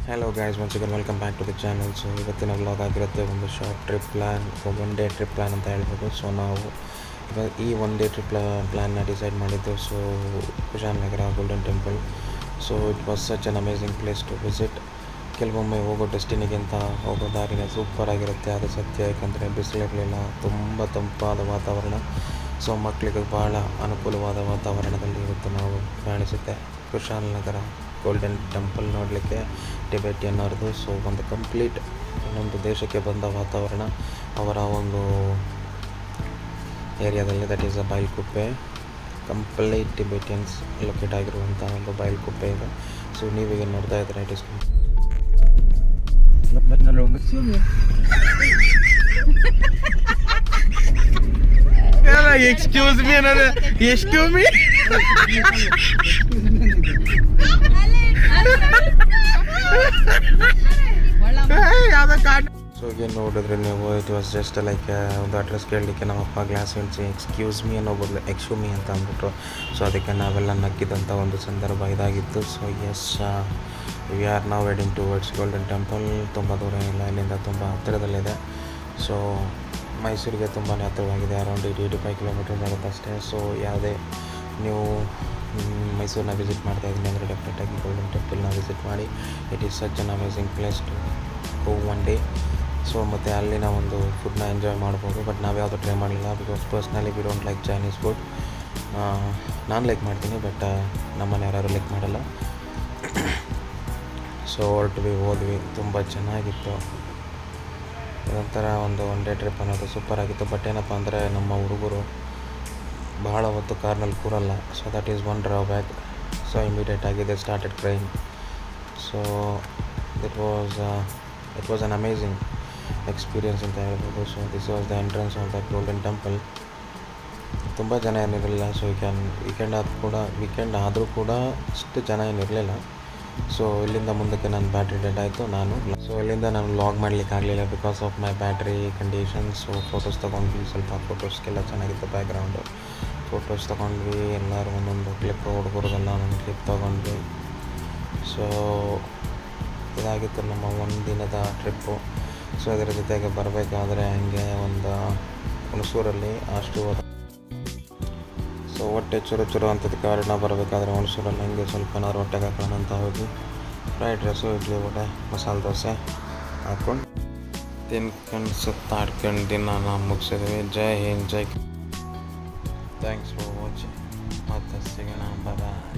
Hello guys, once again welcome back to the channel. So ಇವತ್ತಿನ vlog ಆಗಿರುತ್ತೆ ಒಂದು short trip plan, one day trip plan ಅಂತ ಹೇಳ್ಬೋದು. So ನಾವು ಇವಾಗ ಈ ಒನ್ ಡೇ ಟ್ರಿಪ್ ಪ್ಲ್ಯಾನ್ನ ಡಿಸೈಡ್ ಮಾಡಿದ್ದು. So Kushalnagar golden temple. So it was such an amazing place to visit. ಕೆಲವೊಮ್ಮೆ ಹೋಗೋ ಡೆಸ್ಟಿನಿಗಿಂತ ಹೋಗೋ ದಾರಿನೇ ಸೂಪರಾಗಿರುತ್ತೆ, ಅದು ಸತ್ಯ. ಯಾಕಂದರೆ ಬಿಸಿಲಿರಲಿಲ್ಲ, ತುಂಬ ತಂಪಾದ ವಾತಾವರಣ. ಸೊ ಮಕ್ಕಳಿಗೆ ಭಾಳ ಅನುಕೂಲವಾದ ವಾತಾವರಣದಲ್ಲಿ ಇವತ್ತು ನಾವು ಪ್ರಯಾಣಿಸುತ್ತೆ ಕುಶಾಲನಗರ ಗೋಲ್ಡನ್ ಟೆಂಪಲ್ ನೋಡಲಿಕ್ಕೆ. ಟಿಬೆಟಿಯನ್ ಅವ್ರದ್ದು. ಸೊ ಒಂದು ಕಂಪ್ಲೀಟ್ ಇನ್ನೊಂದು ದೇಶಕ್ಕೆ ಬಂದ ವಾತಾವರಣ ಅವರ ಒಂದು ಏರಿಯಾದಲ್ಲಿ, that is a Bylakuppe. Complete Tibetans locate ಆಗಿರುವಂಥ ಒಂದು ಬೈಲ್ಕುಪ್ಪೆ ಇದೆ. ಸೊ ನೀವೀಗ ನೋಡ್ತಾ ಇದ್ದಾರೆ, ಇಟ್ ಇಸ್ ಎಕ್ಸ್ಕ್ಯೂಸ್ ಮೀ ಅನ್ನೋದು ಎಷ್ಟು ಮೀ ಸೊ ಈಗ ನೋಡಿದ್ರೆ ನೀವು, ಇಟ್ ವಾಸ್ ಜಸ್ಟ್ ಲೈಕ್ ಒಂದು ಅಡ್ರೆಸ್ ಕೇಳಲಿಕ್ಕೆ ನಮ್ಮ ಅಪ್ಪ ಗ್ಲಾಸ್ ಹಿಡಿಸಿ ಎಕ್ಸ್ಕ್ಯೂಸ್ ಮೀ ಅನ್ನೋ ಬದಲು ಎಕ್ಸ್ಕ್ಯೂ ಮೀ ಅಂತ ಅಂದ್ಬಿಟ್ರು. ಸೊ ಅದಕ್ಕೆ ನಾವೆಲ್ಲ ನಕ್ಕಿದಂಥ ಒಂದು ಸಂದರ್ಭ ಇದಾಗಿತ್ತು. So yes, we are now heading towards golden temple. ತುಂಬ ದೂರ ಇಲ್ಲ, ಇಲ್ಲಿಂದ ತುಂಬ ಹತ್ತಿರದಲ್ಲಿದೆ. ಸೊ ಮೈಸೂರಿಗೆ ತುಂಬಾ ಹತ್ತಿರವಾಗಿದೆ, ಅರೌಂಡ್ 85 ಕಿಲೋಮೀಟರ್ಸ್ ಆಗುತ್ತೆ ಅಷ್ಟೇ. ಸೊ ಯಾವುದೇ ನೀವು ಮೈಸೂರನ್ನ ವಿಸಿಟ್ ಮಾಡ್ತಾ ಇದ್ದೀನಿ ಅಂದರೆ ಡೆಫಿನೆಟಾಗಿ ಗೋಲ್ಡನ್ ಟೆಂಪಲ್ನ ವಿಸಿಟ್ ಮಾಡಿ. It is such an amazing place to go one day. So ಮತ್ತು ಅಲ್ಲಿನ ಒಂದು ಫುಡ್ನ ಎಂಜಾಯ್ ಮಾಡ್ಬೋದು. ಬಟ್ ನಾವು ಯಾವುದೂ ಟ್ರೈ ಮಾಡಲಿಲ್ಲ, because personally we don't like Chinese food. ನಾನು ಲೈಕ್ ಮಾಡ್ತೀನಿ, ಬಟ್ ನಮ್ಮನೆ ಯಾರು ಲೈಕ್ ಮಾಡಲ್ಲ. ಸೊ ಹೋದ್ವಿ, ತುಂಬ ಚೆನ್ನಾಗಿತ್ತು. ಇದೊಂಥರ ಒಂದು ಒನ್ ಡೇ ಟ್ರಿಪ್ ಅನ್ನೋದು ಸೂಪರಾಗಿತ್ತು. ಬಟ್ ಏನಪ್ಪ ಅಂದರೆ ನಮ್ಮ ಹುಡುಗರು ಬಹಳ ಹೊತ್ತು ಕಾರ್ನಲ್ಲಿ ಕೂರಲ್ಲ. So that is one drawback. So ಇಮಿಡಿಯೇಟಾಗಿ they started crime. So it was an amazing experience ಅಂತ ಹೇಳ್ಬೋದು. So this was the entrance of the Golden temple. ತುಂಬ ಜನ ಏನಿರಲಿಲ್ಲ. ಸೊ ವೀಕೆಂಡ್ ಆದರೂ ಕೂಡ ಅಷ್ಟು ಜನ ಏನಿರಲಿಲ್ಲ. ಸೊ ಇಲ್ಲಿಂದ ಮುಂದಕ್ಕೆ ನನ್ನ ಬ್ಯಾಟ್ರಿ ಡೆಡ್ ಆಯಿತು. ಇಲ್ಲಿಂದ ನಾನು ಲಾಗ್ ಮಾಡಲಿಕ್ಕೆ ಆಗಲಿಲ್ಲ because of my battery condition. So photos ತೊಗೊಂಡ್ವಿ, ಸ್ವಲ್ಪ ಫೋಟೋಸ್ಗೆಲ್ಲ ಚೆನ್ನಾಗಿತ್ತು. ಬ್ಯಾಕ್ಗ್ರೌಂಡು ಫೋಟೋಸ್ ತೊಗೊಂಡ್ವಿ, ಎಲ್ಲರೂ ಒಂದೊಂದು ಕ್ಲಿಪ್, ಹುಡುಗರಿಗೆಲ್ಲ ಒಂದೊಂದು ಕ್ಲಿಪ್ ತೊಗೊಂಡ್ವಿ. ಸೊ ಇದಾಗಿತ್ತು ನಮ್ಮ ಒಂದು ದಿನದ ಟ್ರಿಪ್ಪು. ಸೊ ಇದರ ಜೊತೆಗೆ ಬರಬೇಕಾದ್ರೆ ಹಂಗೆ ಒಂದು ಹುಣಸೂರಲ್ಲಿ ಅಷ್ಟು ಸೊ ಹೊಟ್ಟೆ ಚುರು ಅಂಥದ್ದು ಕಾರಣ ಬರಬೇಕಾದ್ರೆ ಹುಣಸೂರಲ್ಲಿ ಹಂಗೆ ಸ್ವಲ್ಪನಾರು ಹೊಟ್ಟೆಗೆ ಹಾಕೋಣ ಅಂತ ಹೋಗಿ ಫ್ರೈಡ್ ರೈಸು, ಇಡ್ಲಿ, ವಡೆ, ಮಸಾಲೆ ದೋಸೆ ಹಾಕ್ಕೊಂಡು ತಿನ್ಕೊಂಡು ಸುತ್ತಾಡ್ಕೊಂಡು ದಿನ ಮುಗಿಸಿದ್ವಿ. ಜೈ ಹಿಂದ್, ಜೈ. Thanks for watching. ಮತ್ತೆ ಸಿಗೋಣ, ಬಾಯ್.